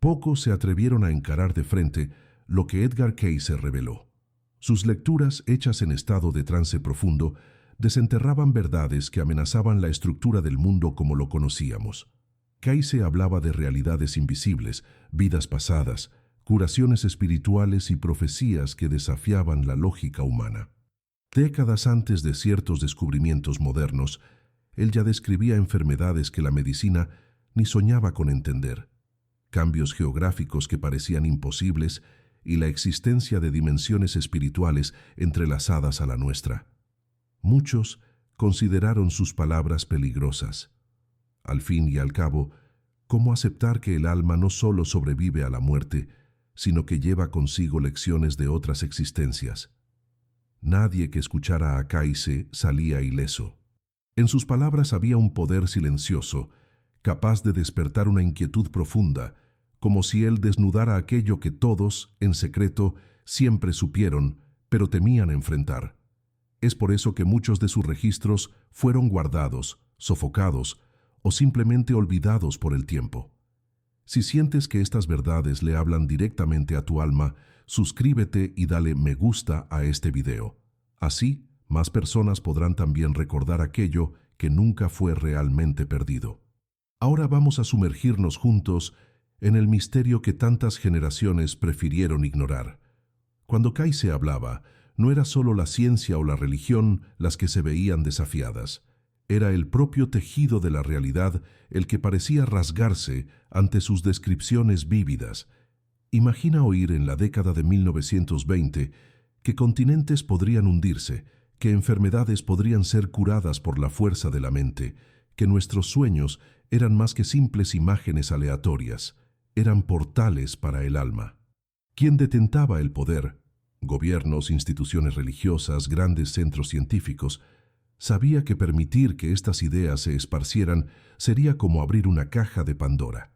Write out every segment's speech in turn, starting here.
Pocos se atrevieron a encarar de frente lo que Edgar Cayce reveló. Sus lecturas, hechas en estado de trance profundo, desenterraban verdades que amenazaban la estructura del mundo como lo conocíamos. Cayce hablaba de realidades invisibles, vidas pasadas, curaciones espirituales y profecías que desafiaban la lógica humana. Décadas antes de ciertos descubrimientos modernos, él ya describía enfermedades que la medicina ni soñaba con entender, cambios geográficos que parecían imposibles y la existencia de dimensiones espirituales entrelazadas a la nuestra. Muchos consideraron sus palabras peligrosas. Al fin y al cabo, ¿cómo aceptar que el alma no solo sobrevive a la muerte, sino que lleva consigo lecciones de otras existencias? Nadie que escuchara a Cayce salía ileso. En sus palabras había un poder silencioso, capaz de despertar una inquietud profunda, como si él desnudara aquello que todos, en secreto, siempre supieron, pero temían enfrentar. Es por eso que muchos de sus registros fueron guardados, sofocados o simplemente olvidados por el tiempo. Si sientes que estas verdades le hablan directamente a tu alma, suscríbete y dale me gusta a este video. Así, más personas podrán también recordar aquello que nunca fue realmente perdido. Ahora vamos a sumergirnos juntos en el misterio que tantas generaciones prefirieron ignorar. Cuando Cayce hablaba, no era solo la ciencia o la religión las que se veían desafiadas. Era el propio tejido de la realidad el que parecía rasgarse ante sus descripciones vívidas. Imagina oír en la década de 1920 que continentes podrían hundirse, que enfermedades podrían ser curadas por la fuerza de la mente, que nuestros sueños eran más que simples imágenes aleatorias, eran portales para el alma. ¿Quién detentaba el poder? Gobiernos, instituciones religiosas, grandes centros científicos. Sabía que permitir que estas ideas se esparcieran sería como abrir una caja de Pandora.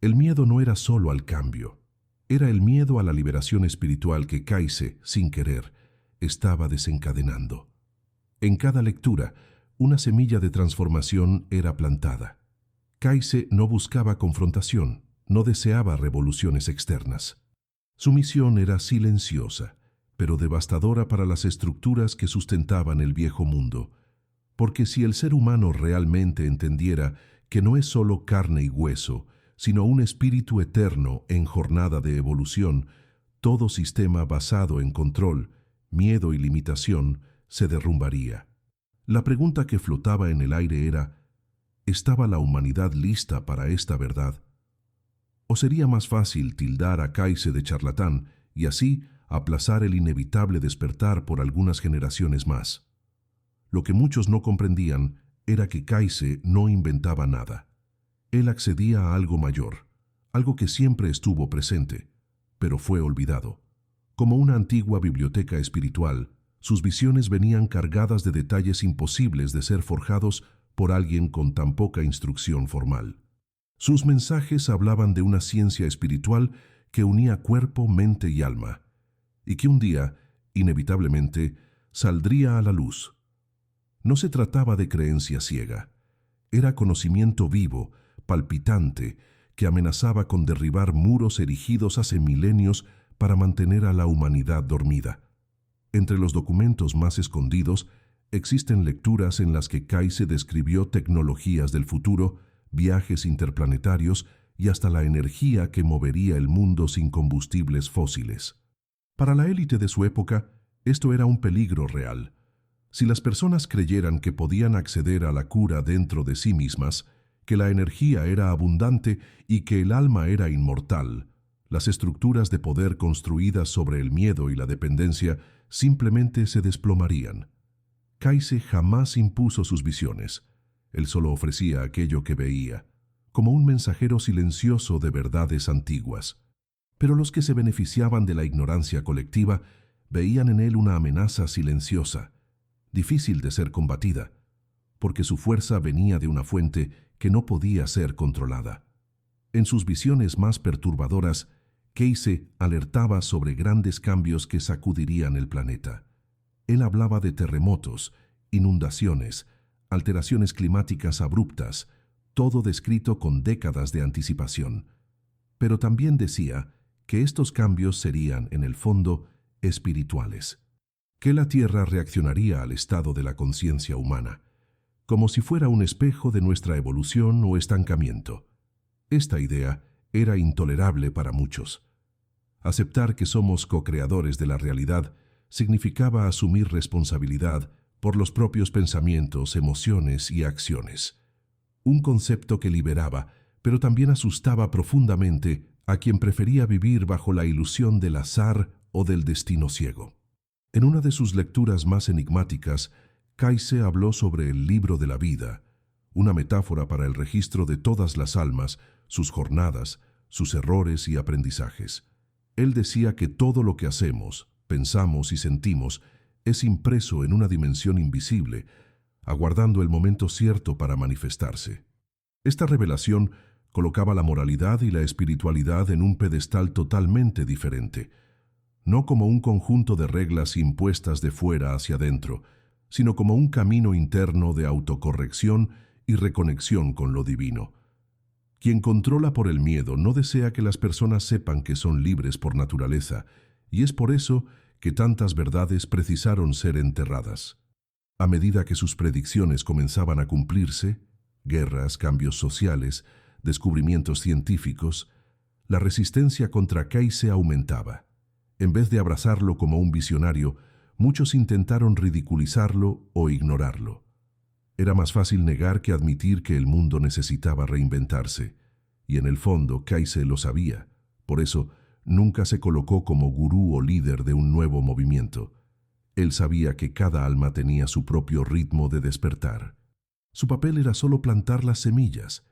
El miedo no era solo al cambio, era el miedo a la liberación espiritual que Cayce, sin querer, estaba desencadenando. En cada lectura, una semilla de transformación era plantada. Cayce no buscaba confrontación, no deseaba revoluciones externas. Su misión era silenciosa, pero devastadora para las estructuras que sustentaban el viejo mundo, porque si el ser humano realmente entendiera que no es solo carne y hueso, sino un espíritu eterno en jornada de evolución, todo sistema basado en control, miedo y limitación se derrumbaría. La pregunta que flotaba en el aire era, ¿estaba la humanidad lista para esta verdad? ¿O sería más fácil tildar a Cayce de charlatán y así aplazar el inevitable despertar por algunas generaciones más? Lo que muchos no comprendían era que Cayce no inventaba nada. Él accedía a algo mayor, algo que siempre estuvo presente, pero fue olvidado. Como una antigua biblioteca espiritual, sus visiones venían cargadas de detalles imposibles de ser forjados por alguien con tan poca instrucción formal. Sus mensajes hablaban de una ciencia espiritual que unía cuerpo, mente y alma, y que un día, inevitablemente, saldría a la luz. No se trataba de creencia ciega, era conocimiento vivo, palpitante, que amenazaba con derribar muros erigidos hace milenios para mantener a la humanidad dormida. Entre los documentos más escondidos existen lecturas en las que Cayce describió tecnologías del futuro, viajes interplanetarios y hasta la energía que movería el mundo sin combustibles fósiles. Para la élite de su época, esto era un peligro real. Si las personas creyeran que podían acceder a la cura dentro de sí mismas, que la energía era abundante y que el alma era inmortal, las estructuras de poder construidas sobre el miedo y la dependencia simplemente se desplomarían. Cayce jamás impuso sus visiones. Él solo ofrecía aquello que veía, como un mensajero silencioso de verdades antiguas. Pero los que se beneficiaban de la ignorancia colectiva veían en él una amenaza silenciosa, difícil de ser combatida, porque su fuerza venía de una fuente que no podía ser controlada. En sus visiones más perturbadoras, Cayce alertaba sobre grandes cambios que sacudirían el planeta. Él hablaba de terremotos, inundaciones, alteraciones climáticas abruptas, todo descrito con décadas de anticipación. pero también decía que estos cambios serían, en el fondo, espirituales, que la Tierra reaccionaría al estado de la conciencia humana, como si fuera un espejo de nuestra evolución o estancamiento. Esta idea era intolerable para muchos. Aceptar que somos co-creadores de la realidad significaba asumir responsabilidad por los propios pensamientos, emociones y acciones. Un concepto que liberaba, pero también asustaba profundamente a quien prefería vivir bajo la ilusión del azar o del destino ciego. En una de sus lecturas más enigmáticas, Kayse habló sobre el libro de la vida, una metáfora para el registro de todas las almas, sus jornadas, sus errores y aprendizajes. Él decía que todo lo que hacemos, pensamos y sentimos es impreso en una dimensión invisible, aguardando el momento cierto para manifestarse. Esta revelación colocaba la moralidad y la espiritualidad en un pedestal totalmente diferente, no como un conjunto de reglas impuestas de fuera hacia adentro, sino como un camino interno de autocorrección y reconexión con lo divino. Quien controla por el miedo no desea que las personas sepan que son libres por naturaleza, y es por eso que tantas verdades precisaron ser enterradas. A medida que sus predicciones comenzaban a cumplirse, guerras, cambios sociales, descubrimientos científicos, la resistencia contra Kayse aumentaba. En vez de abrazarlo como un visionario, muchos intentaron ridiculizarlo o ignorarlo. Era más fácil negar que admitir que el mundo necesitaba reinventarse, y en el fondo Kayse lo sabía. Por eso, nunca se colocó como gurú o líder de un nuevo movimiento. Él sabía que cada alma tenía su propio ritmo de despertar. Su papel era solo plantar las semillas.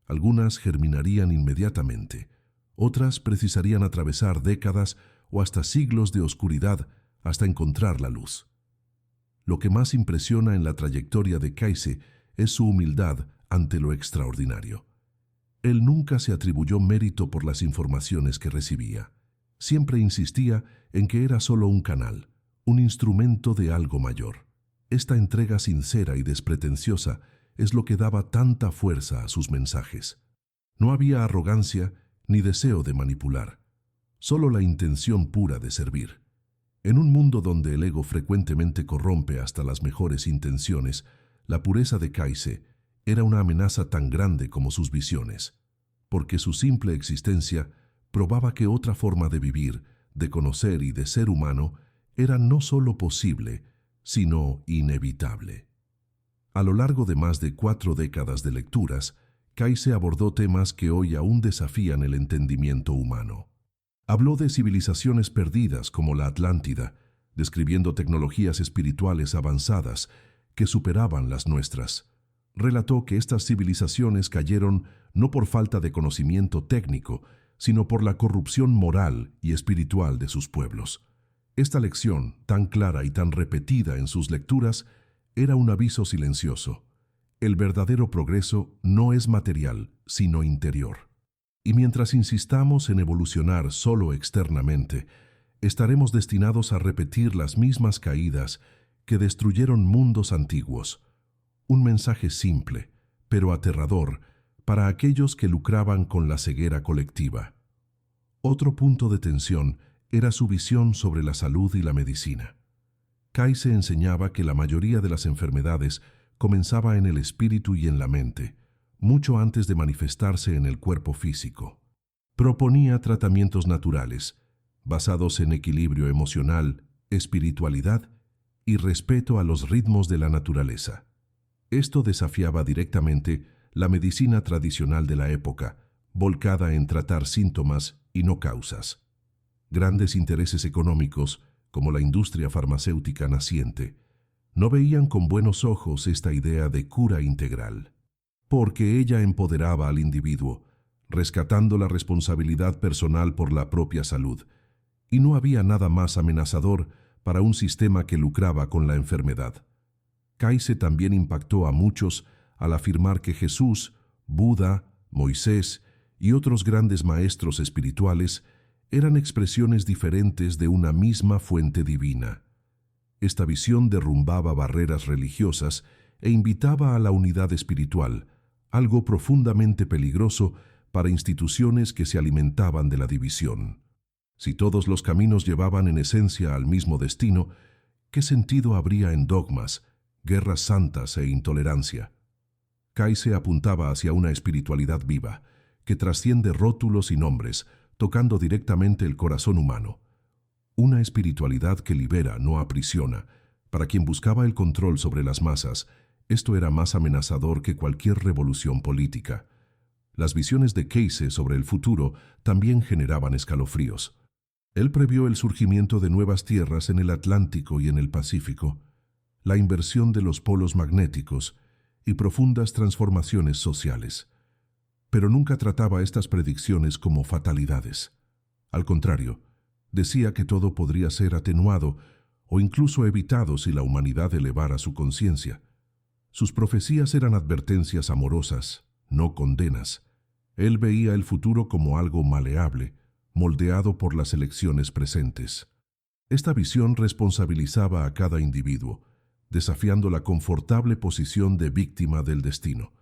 Algunas germinarían inmediatamente, otras precisarían atravesar décadas o hasta siglos de oscuridad hasta encontrar la luz. Lo que más impresiona en la trayectoria de Kayse es su humildad ante lo extraordinario. Él nunca se atribuyó mérito por las informaciones que recibía. Siempre insistía en que era solo un canal, un instrumento de algo mayor. Esta entrega sincera y despretenciosa es lo que daba tanta fuerza a sus mensajes. No había arrogancia ni deseo de manipular, solo la intención pura de servir. En un mundo donde el ego frecuentemente corrompe hasta las mejores intenciones, la pureza de Kayse era una amenaza tan grande como sus visiones, porque su simple existencia probaba que otra forma de vivir, de conocer y de ser humano era no solo posible, sino inevitable. A lo largo de más de 4 décadas de lecturas, Kayse abordó temas que hoy aún desafían el entendimiento humano. Habló de civilizaciones perdidas como la Atlántida, describiendo tecnologías espirituales avanzadas que superaban las nuestras. Relató que estas civilizaciones cayeron no por falta de conocimiento técnico, sino por la corrupción moral y espiritual de sus pueblos. Esta lección, tan clara y tan repetida en sus lecturas, era un aviso silencioso. El verdadero progreso no es material, sino interior. Y mientras insistamos en evolucionar solo externamente, estaremos destinados a repetir las mismas caídas que destruyeron mundos antiguos. Un mensaje simple, pero aterrador, para aquellos que lucraban con la ceguera colectiva. Otro punto de tensión era su visión sobre la salud y la medicina. Kayse enseñaba que la mayoría de las enfermedades comenzaba en el espíritu y en la mente, mucho antes de manifestarse en el cuerpo físico. Proponía tratamientos naturales, basados en equilibrio emocional, espiritualidad y respeto a los ritmos de la naturaleza. Esto desafiaba directamente la medicina tradicional de la época, volcada en tratar síntomas y no causas. Grandes intereses económicos, como la industria farmacéutica naciente, no veían con buenos ojos esta idea de cura integral, porque ella empoderaba al individuo, rescatando la responsabilidad personal por la propia salud, y no había nada más amenazador para un sistema que lucraba con la enfermedad. Kayse también impactó a muchos al afirmar que Jesús, Buda, Moisés y otros grandes maestros espirituales eran expresiones diferentes de una misma fuente divina. Esta visión derrumbaba barreras religiosas e invitaba a la unidad espiritual, algo profundamente peligroso para instituciones que se alimentaban de la división. Si todos los caminos llevaban en esencia al mismo destino, ¿qué sentido habría en dogmas, guerras santas e intolerancia? Kayse apuntaba hacia una espiritualidad viva, que trasciende rótulos y nombres, tocando directamente el corazón humano. Una espiritualidad que libera, no aprisiona. Para quien buscaba el control sobre las masas, esto era más amenazador que cualquier revolución política. Las visiones de Kayse sobre el futuro también generaban escalofríos. Él previó el surgimiento de nuevas tierras en el Atlántico y en el Pacífico, la inversión de los polos magnéticos y profundas transformaciones sociales. Pero nunca trataba estas predicciones como fatalidades. Al contrario, decía que todo podría ser atenuado o incluso evitado si la humanidad elevara su conciencia. Sus profecías eran advertencias amorosas, no condenas. Él veía el futuro como algo maleable, moldeado por las elecciones presentes. Esta visión responsabilizaba a cada individuo, desafiando la confortable posición de víctima del destino.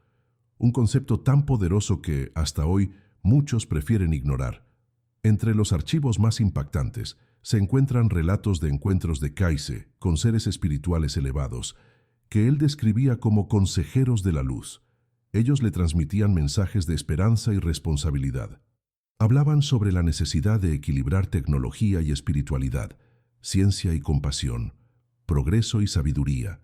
Un concepto tan poderoso que, hasta hoy, muchos prefieren ignorar. Entre los archivos más impactantes se encuentran relatos de encuentros de Kayse con seres espirituales elevados, que él describía como consejeros de la luz. Ellos le transmitían mensajes de esperanza y responsabilidad. Hablaban sobre la necesidad de equilibrar tecnología y espiritualidad, ciencia y compasión, progreso y sabiduría.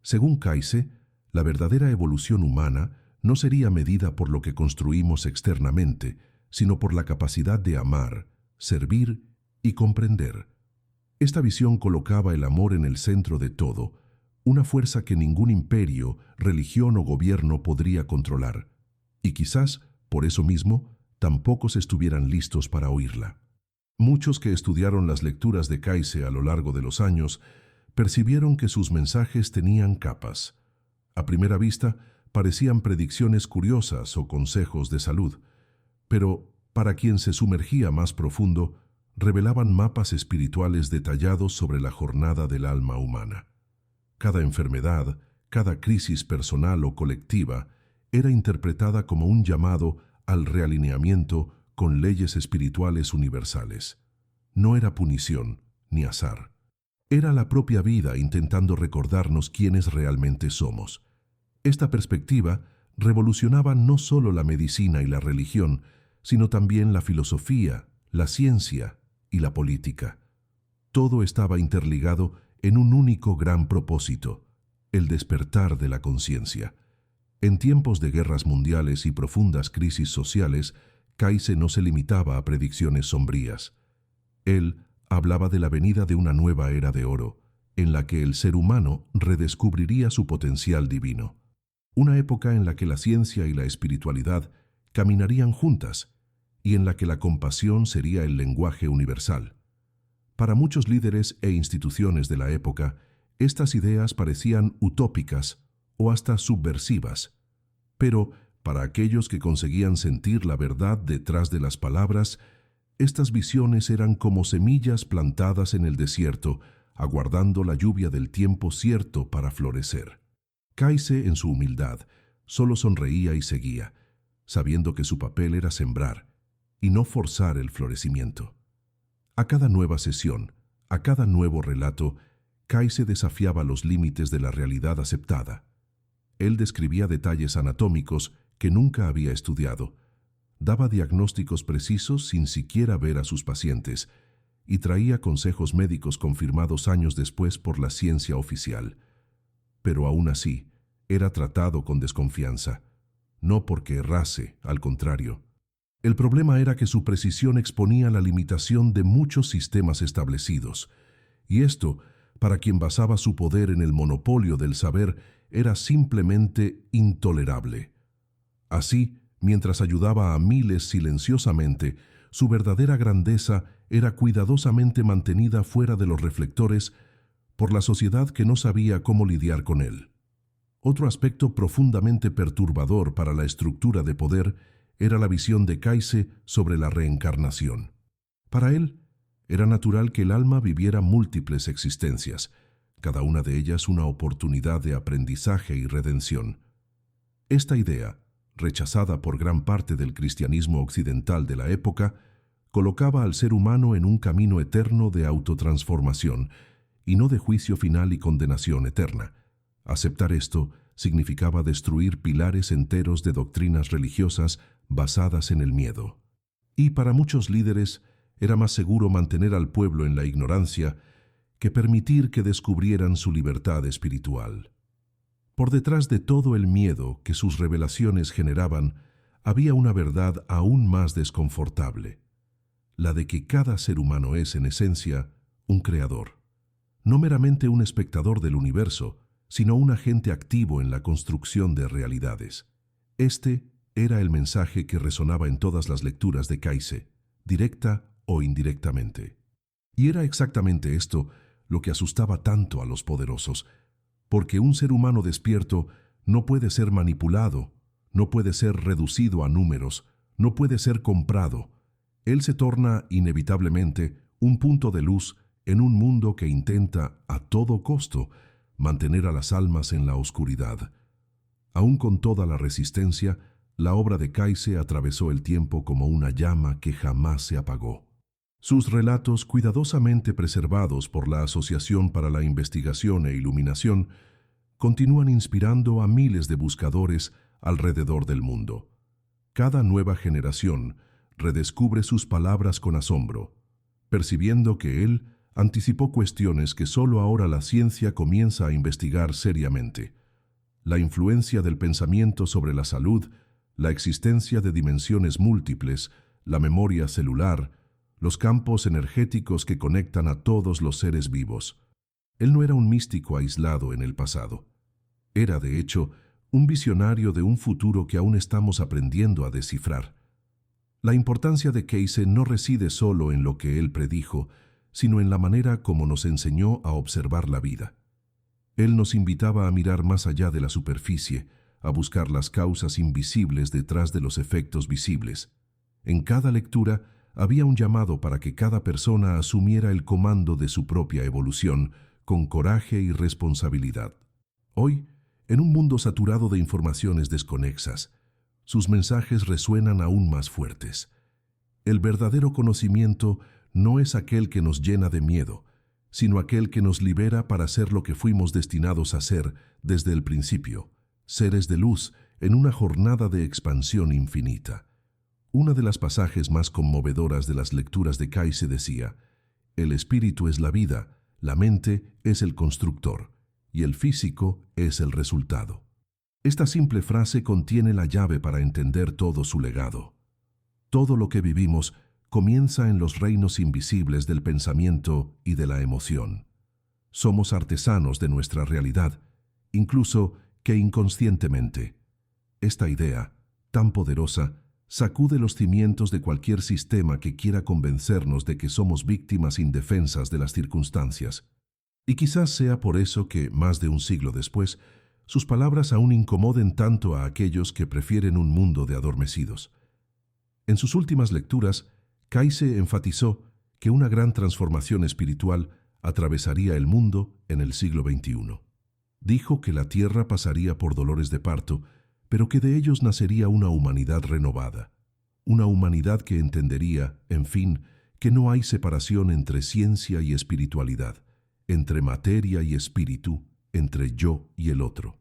Según Kayse, la verdadera evolución humana no sería medida por lo que construimos externamente, sino por la capacidad de amar, servir y comprender. Esta visión colocaba el amor en el centro de todo, una fuerza que ningún imperio, religión o gobierno podría controlar. Y quizás, por eso mismo, tampoco estuvieran listos para oírla. Muchos que estudiaron las lecturas de Kayse a lo largo de los años percibieron que sus mensajes tenían capas. A primera vista, parecían predicciones curiosas o consejos de salud, pero para quien se sumergía más profundo, revelaban mapas espirituales detallados sobre la jornada del alma humana. Cada enfermedad, cada crisis personal o colectiva, era interpretada como un llamado al realineamiento con leyes espirituales universales. No era punición ni azar. Era la propia vida intentando recordarnos quiénes realmente somos. Esta perspectiva revolucionaba no solo la medicina y la religión, sino también la filosofía, la ciencia y la política. Todo estaba interligado en un único gran propósito, el despertar de la conciencia. En tiempos de guerras mundiales y profundas crisis sociales, Kayse no se limitaba a predicciones sombrías. Él hablaba de la venida de una nueva era de oro, en la que el ser humano redescubriría su potencial divino. Una época en la que la ciencia y la espiritualidad caminarían juntas y en la que la compasión sería el lenguaje universal. Para muchos líderes e instituciones de la época, estas ideas parecían utópicas o hasta subversivas, pero para aquellos que conseguían sentir la verdad detrás de las palabras, estas visiones eran como semillas plantadas en el desierto, aguardando la lluvia del tiempo cierto para florecer. Kayse, en su humildad, solo sonreía y seguía, sabiendo que su papel era sembrar y no forzar el florecimiento. A cada nueva sesión, a cada nuevo relato, Kayse desafiaba los límites de la realidad aceptada. Él describía detalles anatómicos que nunca había estudiado, daba diagnósticos precisos sin siquiera ver a sus pacientes y traía consejos médicos confirmados años después por la ciencia oficial. Pero aún así, era tratado con desconfianza, no porque errase, al contrario. El problema era que su precisión exponía la limitación de muchos sistemas establecidos, y esto, para quien basaba su poder en el monopolio del saber, era simplemente intolerable. Así, mientras ayudaba a miles silenciosamente, su verdadera grandeza era cuidadosamente mantenida fuera de los reflectores por la sociedad que no sabía cómo lidiar con él. Otro aspecto profundamente perturbador para la estructura de poder era la visión de Kayse sobre la reencarnación. Para él, era natural que el alma viviera múltiples existencias, cada una de ellas una oportunidad de aprendizaje y redención. Esta idea, rechazada por gran parte del cristianismo occidental de la época, colocaba al ser humano en un camino eterno de autotransformación y no de juicio final y condenación eterna. Aceptar esto significaba destruir pilares enteros de doctrinas religiosas basadas en el miedo. Y para muchos líderes era más seguro mantener al pueblo en la ignorancia que permitir que descubrieran su libertad espiritual. Por detrás de todo el miedo que sus revelaciones generaban, había una verdad aún más desconfortable, la de que cada ser humano es, en esencia, un creador, no meramente un espectador del universo, sino un agente activo en la construcción de realidades. Este era el mensaje que resonaba en todas las lecturas de Cayce, directa o indirectamente. Y era exactamente esto lo que asustaba tanto a los poderosos, porque un ser humano despierto no puede ser manipulado, no puede ser reducido a números, no puede ser comprado. Él se torna, inevitablemente, un punto de luz en un mundo que intenta, a todo costo, mantener a las almas en la oscuridad. Aún con toda la resistencia, la obra de Cayce atravesó el tiempo como una llama que jamás se apagó. Sus relatos, cuidadosamente preservados por la Asociación para la Investigación e Iluminación, continúan inspirando a miles de buscadores alrededor del mundo. Cada nueva generación redescubre sus palabras con asombro, percibiendo que él anticipó cuestiones que solo ahora la ciencia comienza a investigar seriamente: la influencia del pensamiento sobre la salud, la existencia de dimensiones múltiples, la memoria celular, los campos energéticos que conectan a todos los seres vivos. Él no era un místico aislado en el pasado. Era, de hecho, un visionario de un futuro que aún estamos aprendiendo a descifrar. La importancia de Cayce no reside solo en lo que él predijo, sino en la manera como nos enseñó a observar la vida. Él nos invitaba a mirar más allá de la superficie, a buscar las causas invisibles detrás de los efectos visibles. En cada lectura había un llamado para que cada persona asumiera el comando de su propia evolución, con coraje y responsabilidad. Hoy, en un mundo saturado de informaciones desconexas, sus mensajes resuenan aún más fuertes. El verdadero conocimiento no es aquel que nos llena de miedo, sino aquel que nos libera para ser lo que fuimos destinados a ser desde el principio, seres de luz en una jornada de expansión infinita. Una de las pasajes más conmovedoras de las lecturas de Cayce decía: el espíritu es la vida, la mente es el constructor, y el físico es el resultado. Esta simple frase contiene la llave para entender todo su legado. Todo lo que vivimos comienza en los reinos invisibles del pensamiento y de la emoción. Somos artesanos de nuestra realidad, incluso que inconscientemente. Esta idea, tan poderosa, sacude los cimientos de cualquier sistema que quiera convencernos de que somos víctimas indefensas de las circunstancias. Y quizás sea por eso que, más de un siglo después, sus palabras aún incomoden tanto a aquellos que prefieren un mundo de adormecidos. En sus últimas lecturas, Cayce enfatizó que una gran transformación espiritual atravesaría el mundo en el siglo XXI. Dijo que la tierra pasaría por dolores de parto, pero que de ellos nacería una humanidad renovada, una humanidad que entendería, en fin, que no hay separación entre ciencia y espiritualidad, entre materia y espíritu, entre yo y el otro.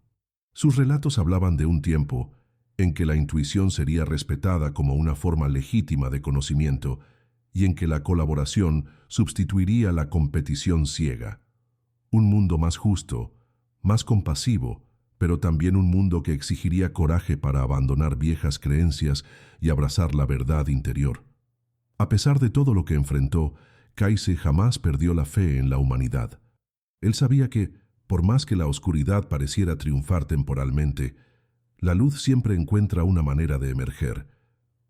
Sus relatos hablaban de un tiempo en que la intuición sería respetada como una forma legítima de conocimiento y en que la colaboración sustituiría la competición ciega. Un mundo más justo, más compasivo, pero también un mundo que exigiría coraje para abandonar viejas creencias y abrazar la verdad interior. A pesar de todo lo que enfrentó, Cayce jamás perdió la fe en la humanidad. Él sabía que, por más que la oscuridad pareciera triunfar temporalmente, la luz siempre encuentra una manera de emerger.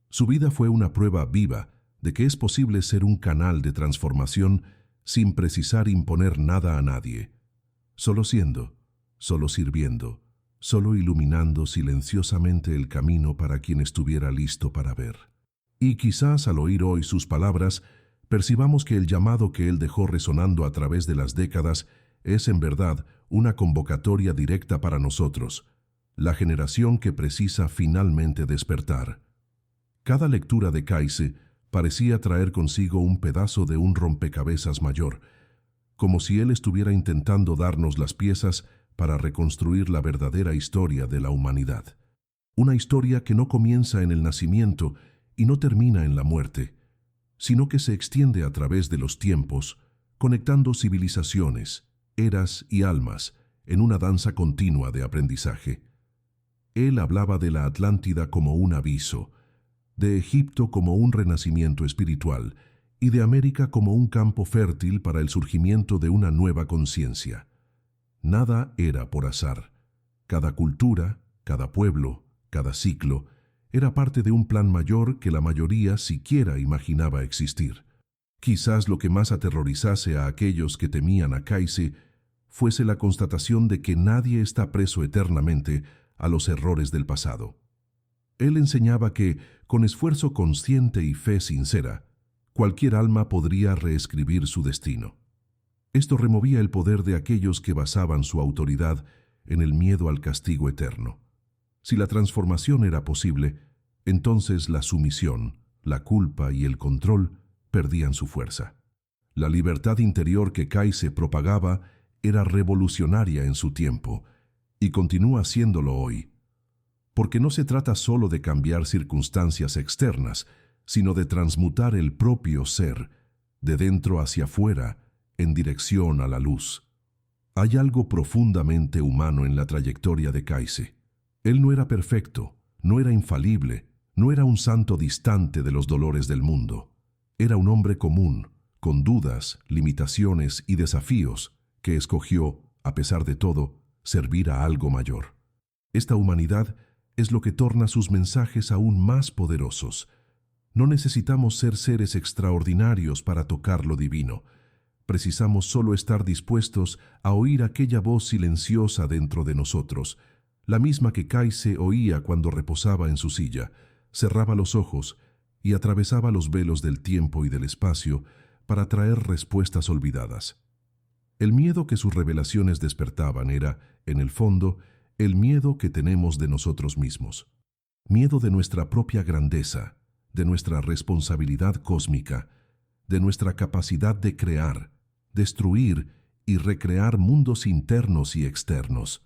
Su vida fue una prueba viva de que es posible ser un canal de transformación sin precisar imponer nada a nadie, solo siendo, solo sirviendo, solo iluminando silenciosamente el camino para quien estuviera listo para ver. Y quizás al oír hoy sus palabras, percibamos que el llamado que él dejó resonando a través de las décadas es en verdad una convocatoria directa para nosotros, la generación que precisa finalmente despertar. Cada lectura de Cayce parecía traer consigo un pedazo de un rompecabezas mayor, como si él estuviera intentando darnos las piezas para reconstruir la verdadera historia de la humanidad. Una historia que no comienza en el nacimiento y no termina en la muerte, sino que se extiende a través de los tiempos, conectando civilizaciones, eras y almas en una danza continua de aprendizaje. Él hablaba de la Atlántida como un aviso, de Egipto como un renacimiento espiritual y de América como un campo fértil para el surgimiento de una nueva conciencia. Nada era por azar. Cada cultura, cada pueblo, cada ciclo, era parte de un plan mayor que la mayoría siquiera imaginaba existir. Quizás lo que más aterrorizase a aquellos que temían a Cayce fuese la constatación de que nadie está preso eternamente a los errores del pasado. Él enseñaba que, con esfuerzo consciente y fe sincera, cualquier alma podría reescribir su destino. Esto removía el poder de aquellos que basaban su autoridad en el miedo al castigo eterno. Si la transformación era posible, entonces la sumisión, la culpa y el control perdían su fuerza. La libertad interior que Cayce propagaba era revolucionaria en su tiempo y continúa siéndolo hoy. Porque no se trata solo de cambiar circunstancias externas, sino de transmutar el propio ser, de dentro hacia afuera, en dirección a la luz. Hay algo profundamente humano en la trayectoria de Cayce. Él no era perfecto, no era infalible, no era un santo distante de los dolores del mundo. Era un hombre común, con dudas, limitaciones y desafíos, que escogió, a pesar de todo, servir a algo mayor. Esta humanidad es lo que torna sus mensajes aún más poderosos. No necesitamos ser seres extraordinarios para tocar lo divino. Precisamos solo estar dispuestos a oír aquella voz silenciosa dentro de nosotros, la misma que Cayce oía cuando reposaba en su silla, cerraba los ojos y atravesaba los velos del tiempo y del espacio para traer respuestas olvidadas. El miedo que sus revelaciones despertaban era, en el fondo, el miedo que tenemos de nosotros mismos. Miedo de nuestra propia grandeza, de nuestra responsabilidad cósmica, de nuestra capacidad de crear, destruir y recrear mundos internos y externos.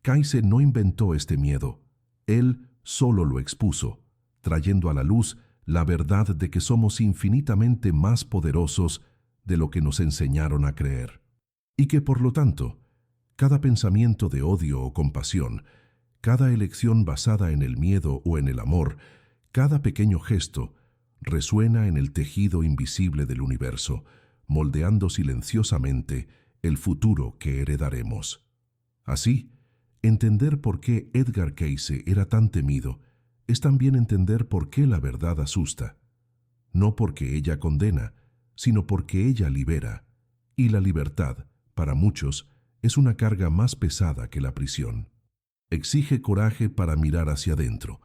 Cayce no inventó este miedo, él solo lo expuso, trayendo a la luz la verdad de que somos infinitamente más poderosos de lo que nos enseñaron a creer. Y que, por lo tanto, cada pensamiento de odio o compasión, cada elección basada en el miedo o en el amor, cada pequeño gesto, resuena en el tejido invisible del universo, moldeando silenciosamente el futuro que heredaremos. Así, entender por qué Edgar Cayce era tan temido es también entender por qué la verdad asusta. No porque ella condena, sino porque ella libera, y la libertad, para muchos, es una carga más pesada que la prisión. Exige coraje para mirar hacia adentro,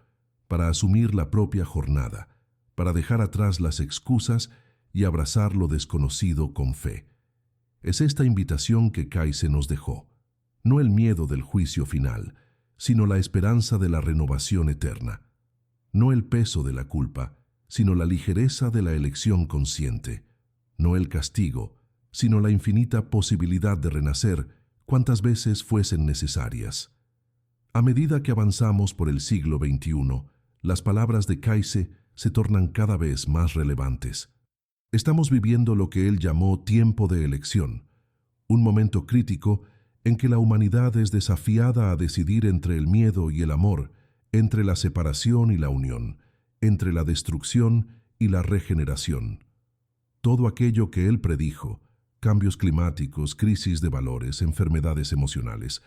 para asumir la propia jornada, para dejar atrás las excusas y abrazar lo desconocido con fe. Es esta invitación que Cayce nos dejó, no el miedo del juicio final, sino la esperanza de la renovación eterna, no el peso de la culpa, sino la ligereza de la elección consciente, no el castigo, sino la infinita posibilidad de renacer cuantas veces fuesen necesarias. A medida que avanzamos por el siglo XXI, las palabras de Cayce se tornan cada vez más relevantes. Estamos viviendo lo que él llamó tiempo de elección, un momento crítico en que la humanidad es desafiada a decidir entre el miedo y el amor, entre la separación y la unión, entre la destrucción y la regeneración. Todo aquello que él predijo, cambios climáticos, crisis de valores, enfermedades emocionales,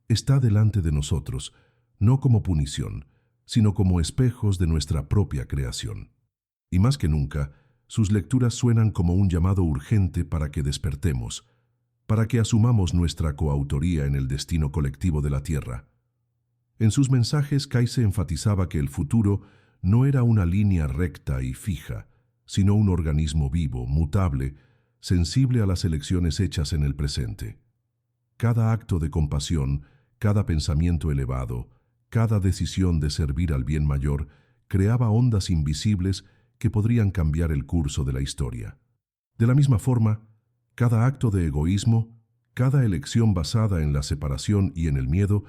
está delante de nosotros, no como punición, sino como espejos de nuestra propia creación. Y más que nunca, sus lecturas suenan como un llamado urgente para que despertemos, para que asumamos nuestra coautoría en el destino colectivo de la Tierra. En sus mensajes, Cayce enfatizaba que el futuro no era una línea recta y fija, sino un organismo vivo, mutable, sensible a las elecciones hechas en el presente. Cada acto de compasión, cada pensamiento elevado, cada decisión de servir al bien mayor, creaba ondas invisibles que podrían cambiar el curso de la historia. De la misma forma, cada acto de egoísmo, cada elección basada en la separación y en el miedo,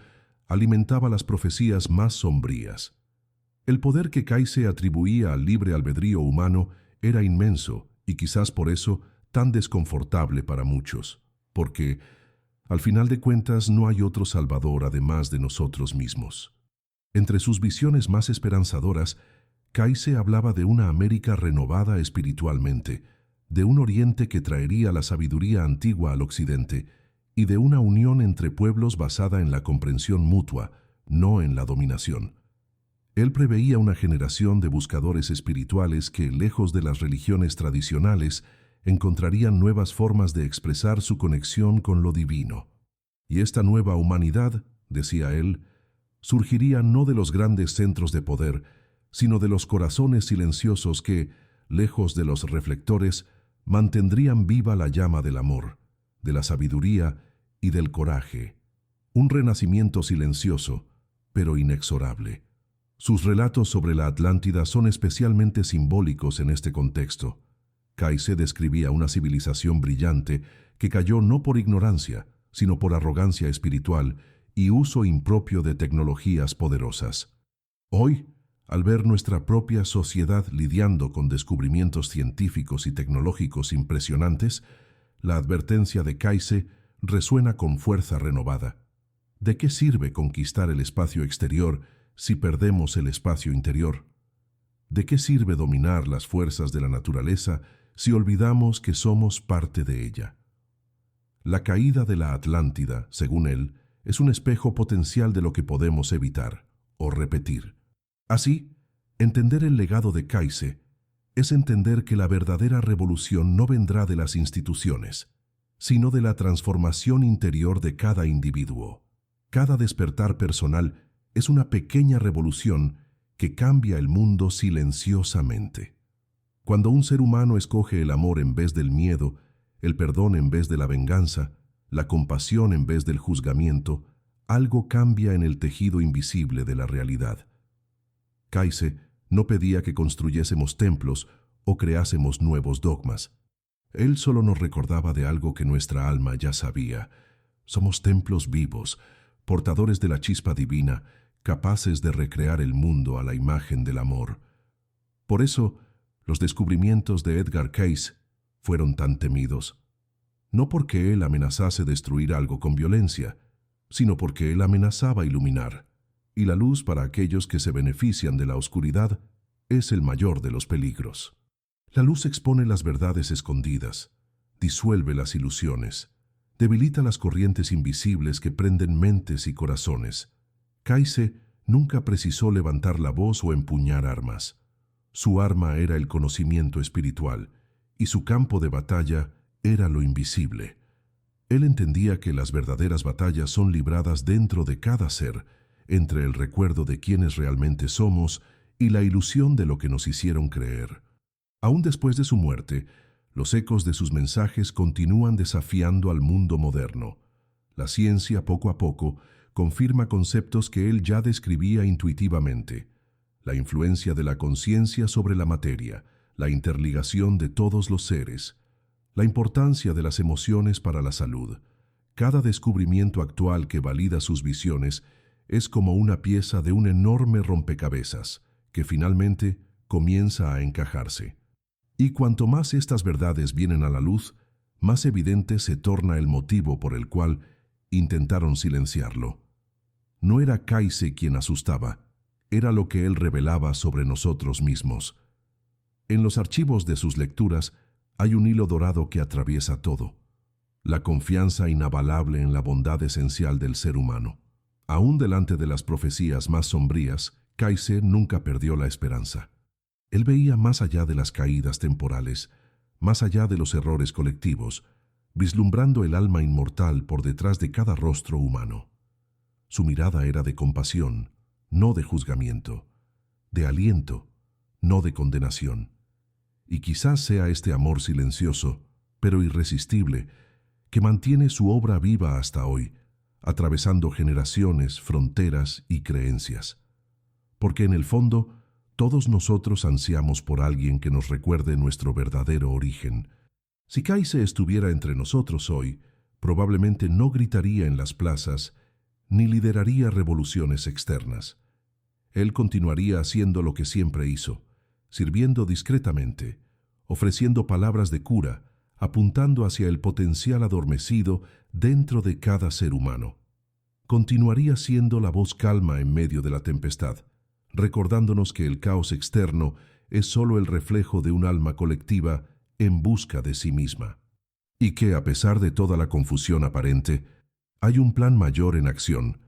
alimentaba las profecías más sombrías. El poder que Kayse atribuía al libre albedrío humano era inmenso y quizás por eso tan desconfortable para muchos, porque, al final de cuentas, no hay otro salvador además de nosotros mismos. Entre sus visiones más esperanzadoras, Kayse hablaba de una América renovada espiritualmente, de un Oriente que traería la sabiduría antigua al Occidente y de una unión entre pueblos basada en la comprensión mutua, no en la dominación. Él preveía una generación de buscadores espirituales que, lejos de las religiones tradicionales, encontrarían nuevas formas de expresar su conexión con lo divino. Y esta nueva humanidad, decía él, surgiría no de los grandes centros de poder, sino de los corazones silenciosos que, lejos de los reflectores, mantendrían viva la llama del amor, de la sabiduría y del coraje. Un renacimiento silencioso, pero inexorable. Sus relatos sobre la Atlántida son especialmente simbólicos en este contexto. Kayse describía una civilización brillante que cayó no por ignorancia, sino por arrogancia espiritual y uso impropio de tecnologías poderosas. Hoy, al ver nuestra propia sociedad lidiando con descubrimientos científicos y tecnológicos impresionantes, la advertencia de Kayse resuena con fuerza renovada. ¿De qué sirve conquistar el espacio exterior si perdemos el espacio interior? ¿De qué sirve dominar las fuerzas de la naturaleza si olvidamos que somos parte de ella? La caída de la Atlántida, según él, es un espejo potencial de lo que podemos evitar o repetir. Así, entender el legado de Kayse es entender que la verdadera revolución no vendrá de las instituciones, sino de la transformación interior de cada individuo. Cada despertar personal es una pequeña revolución que cambia el mundo silenciosamente. Cuando un ser humano escoge el amor en vez del miedo, el perdón en vez de la venganza, la compasión en vez del juzgamiento, algo cambia en el tejido invisible de la realidad. Kayse no pedía que construyésemos templos o creásemos nuevos dogmas. Él solo nos recordaba de algo que nuestra alma ya sabía. Somos templos vivos, portadores de la chispa divina, capaces de recrear el mundo a la imagen del amor. Por eso, los descubrimientos de Edgar Cayce fueron tan temidos. No porque él amenazase destruir algo con violencia, sino porque él amenazaba iluminar, y la luz para aquellos que se benefician de la oscuridad es el mayor de los peligros. La luz expone las verdades escondidas, disuelve las ilusiones, debilita las corrientes invisibles que prenden mentes y corazones. Kayse nunca precisó levantar la voz o empuñar armas. Su arma era el conocimiento espiritual, y su campo de batalla era lo invisible. Él entendía que las verdaderas batallas son libradas dentro de cada ser, entre el recuerdo de quienes realmente somos y la ilusión de lo que nos hicieron creer. Aún después de su muerte, los ecos de sus mensajes continúan desafiando al mundo moderno. La ciencia, poco a poco, confirma conceptos que él ya describía intuitivamente: la influencia de la conciencia sobre la materia, la interligación de todos los seres, la importancia de las emociones para la salud. Cada descubrimiento actual que valida sus visiones es como una pieza de un enorme rompecabezas que finalmente comienza a encajarse. Y cuanto más estas verdades vienen a la luz, más evidente se torna el motivo por el cual intentaron silenciarlo. No era Kayse quien asustaba, era lo que él revelaba sobre nosotros mismos. En los archivos de sus lecturas hay un hilo dorado que atraviesa todo: la confianza inabalable en la bondad esencial del ser humano. Aún delante de las profecías más sombrías, Kayse nunca perdió la esperanza. Él veía más allá de las caídas temporales, más allá de los errores colectivos, vislumbrando el alma inmortal por detrás de cada rostro humano. Su mirada era de compasión, no de juzgamiento, de aliento, no de condenación. Y quizás sea este amor silencioso, pero irresistible, que mantiene su obra viva hasta hoy, atravesando generaciones, fronteras y creencias. Porque en el fondo, todos nosotros ansiamos por alguien que nos recuerde nuestro verdadero origen. Si Kaise estuviera entre nosotros hoy, probablemente no gritaría en las plazas ni lideraría revoluciones externas. Él continuaría haciendo lo que siempre hizo, sirviendo discretamente, ofreciendo palabras de cura, apuntando hacia el potencial adormecido dentro de cada ser humano. Continuaría siendo la voz calma en medio de la tempestad, recordándonos que el caos externo es solo el reflejo de un alma colectiva en busca de sí misma. Y que, a pesar de toda la confusión aparente, hay un plan mayor en acción,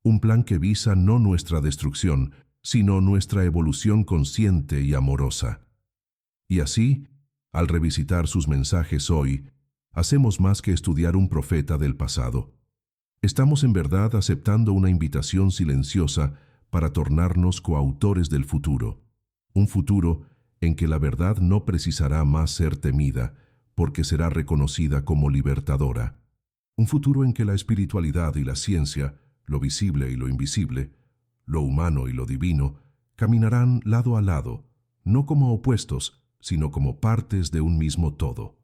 un plan que visa no nuestra destrucción, sino nuestra evolución consciente y amorosa. Y así, al revisitar sus mensajes hoy, hacemos más que estudiar un profeta del pasado. Estamos en verdad aceptando una invitación silenciosa para tornarnos coautores del futuro, un futuro en que la verdad no precisará más ser temida, porque será reconocida como libertadora. Un futuro en que la espiritualidad y la ciencia, lo visible y lo invisible, lo humano y lo divino, caminarán lado a lado, no como opuestos, sino como partes de un mismo todo.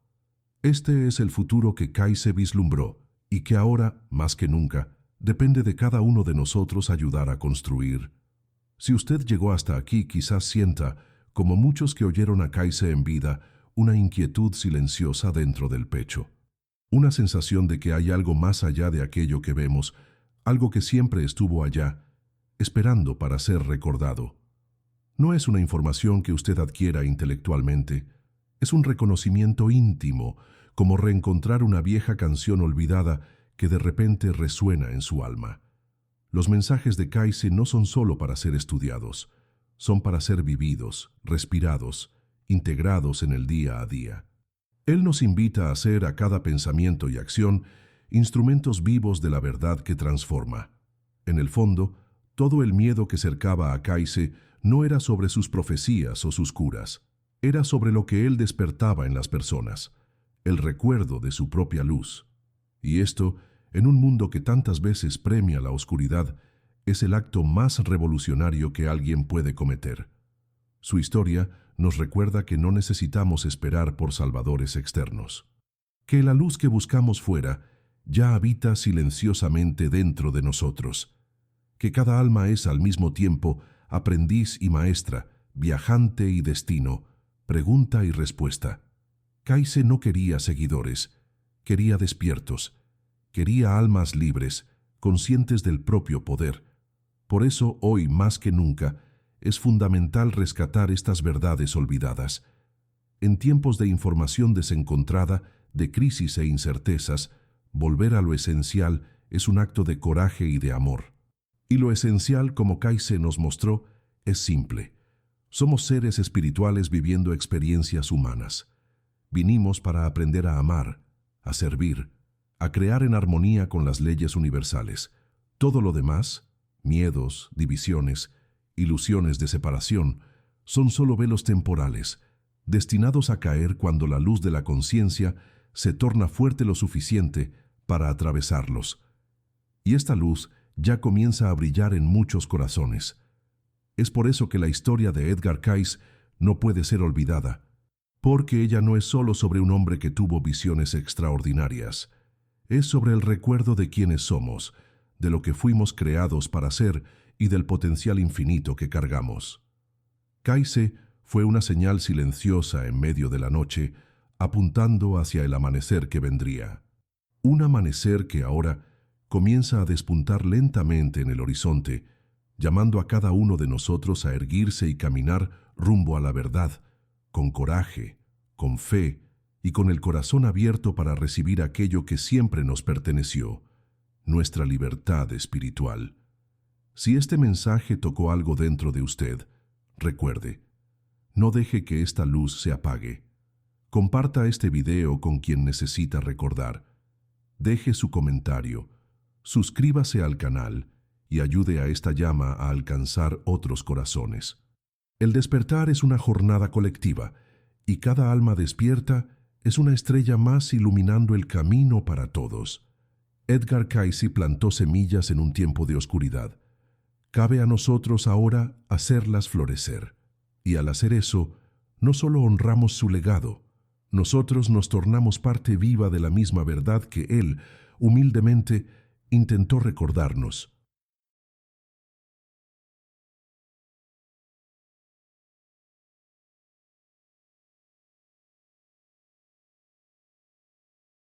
Este es el futuro que Kaise vislumbró y que ahora, más que nunca, depende de cada uno de nosotros ayudar a construir. Si usted llegó hasta aquí, quizás sienta, como muchos que oyeron a Kaise en vida, una inquietud silenciosa dentro del pecho. Una sensación de que hay algo más allá de aquello que vemos, algo que siempre estuvo allá, esperando para ser recordado. No es una información que usted adquiera intelectualmente, es un reconocimiento íntimo, como reencontrar una vieja canción olvidada que de repente resuena en su alma. Los mensajes de Kaise no son solo para ser estudiados, son para ser vividos, respirados, integrados en el día a día. Él nos invita a hacer a cada pensamiento y acción instrumentos vivos de la verdad que transforma. En el fondo, todo el miedo que cercaba a Kaise no era sobre sus profecías o sus curas, era sobre lo que él despertaba en las personas, el recuerdo de su propia luz. Y esto, en un mundo que tantas veces premia la oscuridad, es el acto más revolucionario que alguien puede cometer. Su historia nos recuerda que no necesitamos esperar por salvadores externos, que la luz que buscamos fuera ya habita silenciosamente dentro de nosotros, que cada alma es al mismo tiempo aprendiz y maestra, viajante y destino, pregunta y respuesta. Kaise no quería seguidores, quería despiertos, quería almas libres, conscientes del propio poder. Por eso, hoy más que nunca, es fundamental rescatar estas verdades olvidadas. En tiempos de información desencontrada, de crisis e incertezas, volver a lo esencial es un acto de coraje y de amor. Y lo esencial, como Kaise nos mostró, es simple. Somos seres espirituales viviendo experiencias humanas. Vinimos para aprender a amar, a servir, a crear en armonía con las leyes universales. Todo lo demás, miedos, divisiones, ilusiones de separación, son solo velos temporales, destinados a caer cuando la luz de la conciencia se torna fuerte lo suficiente para atravesarlos. Y esta luz ya comienza a brillar en muchos corazones. Es por eso que la historia de Edgar Cayce no puede ser olvidada, porque ella no es solo sobre un hombre que tuvo visiones extraordinarias, es sobre el recuerdo de quiénes somos, de lo que fuimos creados para ser y del potencial infinito que cargamos. Cayce fue una señal silenciosa en medio de la noche, apuntando hacia el amanecer que vendría. Un amanecer que ahora comienza a despuntar lentamente en el horizonte, llamando a cada uno de nosotros a erguirse y caminar rumbo a la verdad, con coraje, con fe y con el corazón abierto para recibir aquello que siempre nos perteneció, nuestra libertad espiritual. Si este mensaje tocó algo dentro de usted, recuerde, no deje que esta luz se apague. Comparta este video con quien necesita recordar. Deje su comentario, suscríbase al canal y ayude a esta llama a alcanzar otros corazones. El despertar es una jornada colectiva y cada alma despierta es una estrella más iluminando el camino para todos. Edgar Cayce plantó semillas en un tiempo de oscuridad. Cabe a nosotros ahora hacerlas florecer. Y al hacer eso, no solo honramos su legado, nosotros nos tornamos parte viva de la misma verdad que él, humildemente, intentó recordarnos.